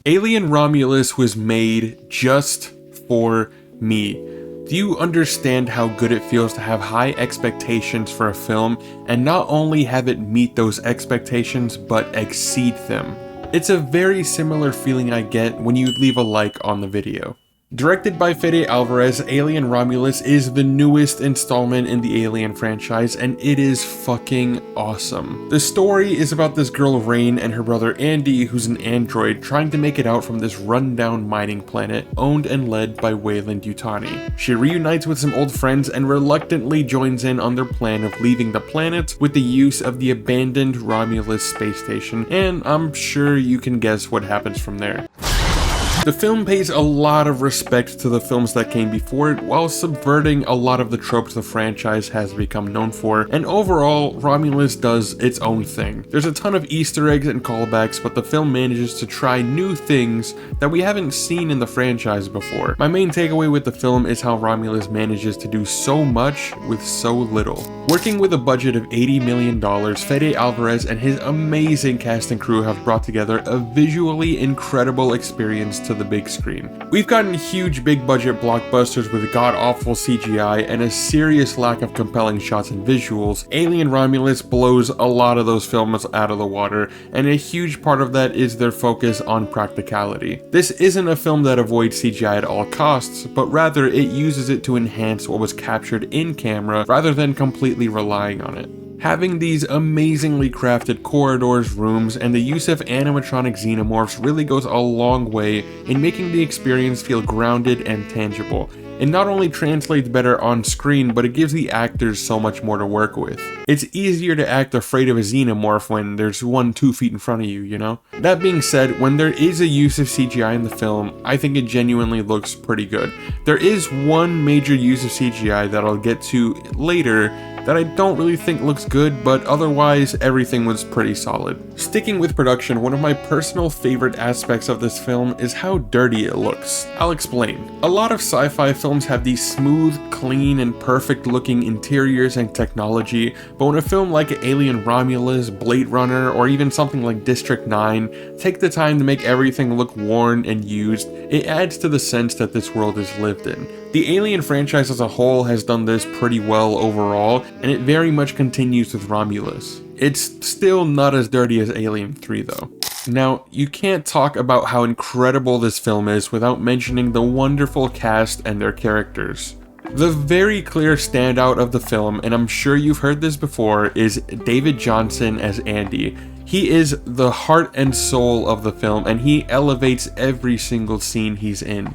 Alien Romulus was made just for me. Do you understand how good it feels to have high expectations for a film and not only have it meet those expectations but exceed them? It's a very similar feeling I get when you leave a like on the video. Directed by Fede Alvarez, Alien Romulus is the newest installment in the Alien franchise, and it is fucking awesome. The story is about this girl Rain and her brother Andy, who's an android, trying to make it out from this rundown mining planet owned and led by Weyland-Yutani. She reunites with some old friends and reluctantly joins in on their plan of leaving the planet with the use of the abandoned Romulus space station, and I'm sure you can guess what happens from there. The film pays a lot of respect to the films that came before it, while subverting a lot of the tropes the franchise has become known for, and overall, Romulus does its own thing. There's a ton of Easter eggs and callbacks, but the film manages to try new things that we haven't seen in the franchise before. My main takeaway with the film is how Romulus manages to do so much with so little. Working with a budget of $80 million, Fede Alvarez and his amazing cast and crew have brought together a visually incredible experience to the big screen. We've gotten huge big budget blockbusters with god-awful CGI and a serious lack of compelling shots and visuals. Alien Romulus blows a lot of those films out of the water, and a huge part of that is their focus on practicality. This isn't a film that avoids CGI at all costs, but rather it uses it to enhance what was captured in camera rather than completely relying on it. Having these amazingly crafted corridors, rooms, and the use of animatronic xenomorphs really goes a long way in making the experience feel grounded and tangible. It not only translates better on screen, but it gives the actors so much more to work with. It's easier to act afraid of a xenomorph when there's one 2 feet in front of you, you know? That being said, when there is a use of CGI in the film, I think it genuinely looks pretty good. There is one major use of CGI that I'll get to later that I don't really think looks good, but otherwise everything was pretty solid. Sticking with production, one of my personal favorite aspects of this film is how dirty it looks. I'll explain. A lot of sci-fi films have these smooth, clean, and perfect looking interiors and technology, but when a film like Alien Romulus, Blade Runner, or even something like District 9 take the time to make everything look worn and used, it adds to the sense that this world is lived in. The Alien franchise as a whole has done this pretty well overall, and it very much continues with Romulus. It's still not as dirty as Alien 3 though. Now, you can't talk about how incredible this film is without mentioning the wonderful cast and their characters. The very clear standout of the film, and I'm sure you've heard this before, is David Johnson as Andy. He is the heart and soul of the film, and he elevates every single scene he's in.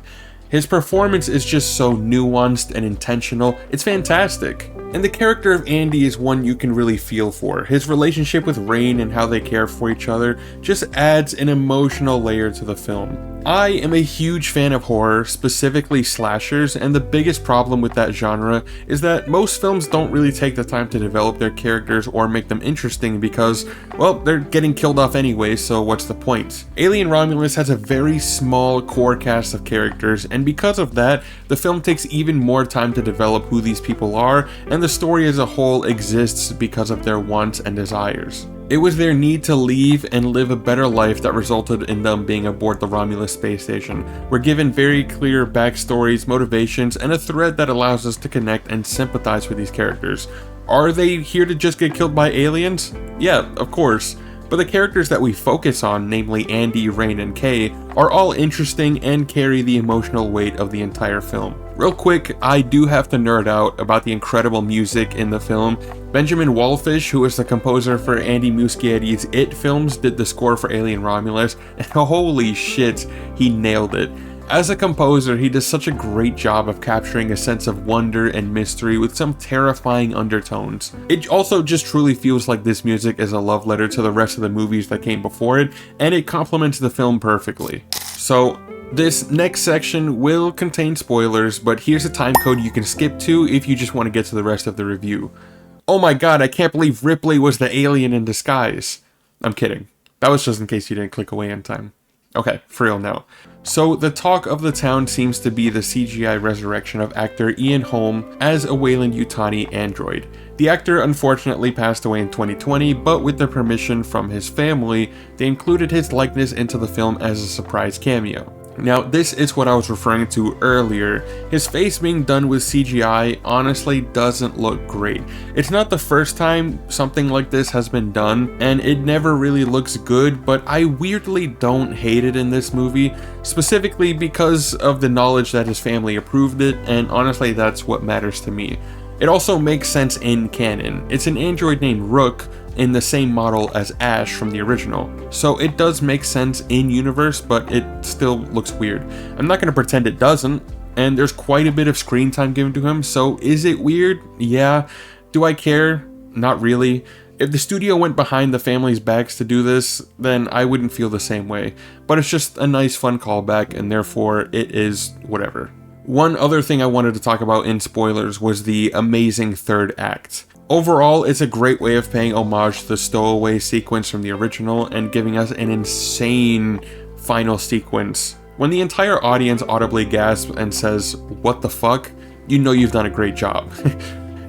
His performance is just so nuanced and intentional, it's fantastic. And the character of Andy is one you can really feel for. His relationship with Rain and how they care for each other just adds an emotional layer to the film. I am a huge fan of horror, specifically slashers, and the biggest problem with that genre is that most films don't really take the time to develop their characters or make them interesting because, well, they're getting killed off anyway, so what's the point? Alien Romulus has a very small core cast of characters, and because of that, the film takes even more time to develop who these people are, and the story as a whole exists because of their wants and desires. It was their need to leave and live a better life that resulted in them being aboard the Romulus space station. We're given very clear backstories, motivations, and a thread that allows us to connect and sympathize with these characters. Are they here to just get killed by aliens? Yeah, of course. But the characters that we focus on, namely Andy, Rain, and Kay, are all interesting and carry the emotional weight of the entire film. Real quick, I do have to nerd out about the incredible music in the film. Benjamin Wallfish, who is the composer for Andy Muschietti's It films, did the score for Alien Romulus, and holy shit, he nailed it. As a composer, he does such a great job of capturing a sense of wonder and mystery with some terrifying undertones. It also just truly feels like this music is a love letter to the rest of the movies that came before it, and it complements the film perfectly. So, this next section will contain spoilers, but here's a time code you can skip to if you just want to get to the rest of the review. Oh my god, I can't believe Ripley was the alien in disguise. I'm kidding. That was just in case you didn't click away in time. Okay, for real now. So the talk of the town seems to be the CGI resurrection of actor Ian Holm as a Weyland-Yutani android. The actor unfortunately passed away in 2020, but with the permission from his family, they included his likeness into the film as a surprise cameo. Now, this is what I was referring to earlier. His face being done with CGI honestly doesn't look great. It's not the first time something like this has been done, and it never really looks good, but I weirdly don't hate it in this movie, specifically because of the knowledge that his family approved it, and honestly that's what matters to me. It also makes sense in canon. It's an android named Rook, in the same model as Ash from the original. So it does make sense in universe, but it still looks weird. I'm not going to pretend it doesn't, and there's quite a bit of screen time given to him, so is it weird? Yeah. Do I care? Not really. If the studio went behind the family's backs to do this, then I wouldn't feel the same way. But it's just a nice fun callback, and therefore it is whatever. One other thing I wanted to talk about in spoilers was the amazing third act. Overall, it's a great way of paying homage to the stowaway sequence from the original and giving us an insane final sequence. When the entire audience audibly gasps and says, "What the fuck?" you know you've done a great job.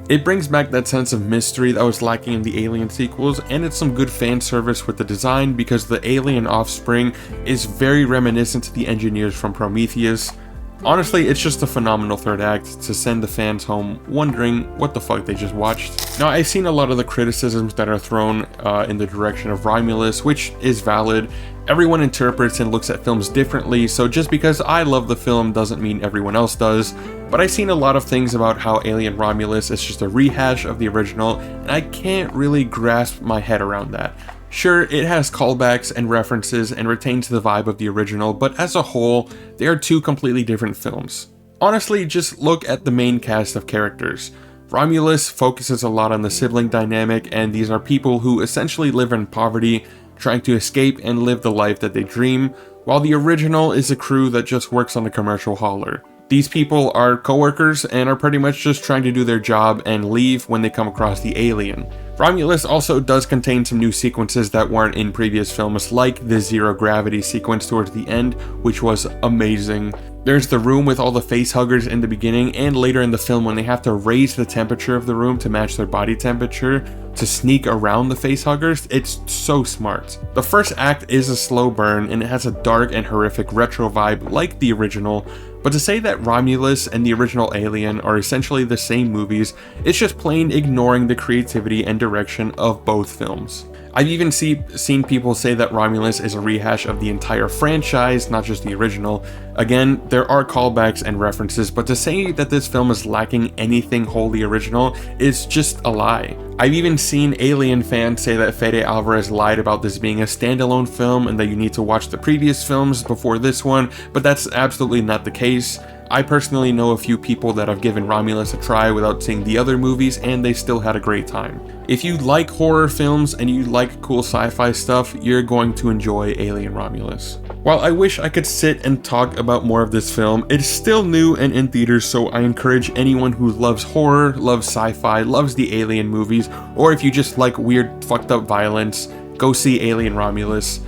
It brings back that sense of mystery that was lacking in the Alien sequels, and it's some good fan service with the design because the alien offspring is very reminiscent to the engineers from Prometheus. Honestly, it's just a phenomenal third act to send the fans home wondering what the fuck they just watched. Now, I've seen a lot of the criticisms that are thrown in the direction of Romulus, which is valid. Everyone interprets and looks at films differently, so just because I love the film doesn't mean everyone else does. But I've seen a lot of things about how Alien Romulus is just a rehash of the original, and I can't really grasp my head around that. Sure, it has callbacks and references and retains the vibe of the original, but as a whole, they are two completely different films. Honestly, just look at the main cast of characters. Romulus focuses a lot on the sibling dynamic, and these are people who essentially live in poverty, trying to escape and live the life that they dream, while the original is a crew that just works on a commercial hauler. These people are coworkers and are pretty much just trying to do their job and leave when they come across the alien. Romulus also does contain some new sequences that weren't in previous films, like the zero gravity sequence towards the end, which was amazing. There's the room with all the facehuggers in the beginning, and later in the film when they have to raise the temperature of the room to match their body temperature to sneak around the facehuggers. It's so smart. The first act is a slow burn, and it has a dark and horrific retro vibe like the original, but to say that Romulus and the original Alien are essentially the same movies, it's just plain ignoring the creativity and direction of both films. I've even seen people say that Romulus is a rehash of the entire franchise, not just the original. Again, there are callbacks and references, but to say that this film is lacking anything wholly original is just a lie. I've even seen Alien fans say that Fede Alvarez lied about this being a standalone film and that you need to watch the previous films before this one, but that's absolutely not the case. I personally know a few people that have given Romulus a try without seeing the other movies, and they still had a great time. If you like horror films and you like cool sci-fi stuff, you're going to enjoy Alien Romulus. While I wish I could sit and talk about more of this film, it's still new and in theaters, so I encourage anyone who loves horror, loves sci-fi, loves the Alien movies, or if you just like weird, fucked up violence, go see Alien Romulus.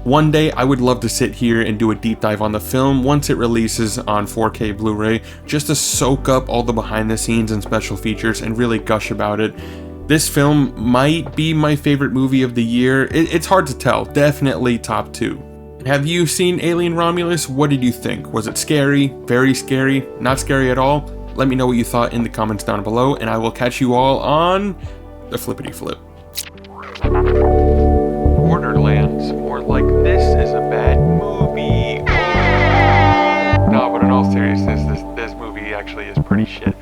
One day, I would love to sit here and do a deep dive on the film once it releases on 4K Blu-ray, just to soak up all the behind the scenes and special features and really gush about it. This film might be my favorite movie of the year. It's hard to tell, definitely top 2. Have you seen Alien Romulus? What did you think? Was it scary? Very scary? Not scary at all? Let me know what you thought in the comments down below, and I will catch you all on the flippity flip. Borderlands, or like this is a bad movie. No, but in all seriousness, this movie actually is pretty shit.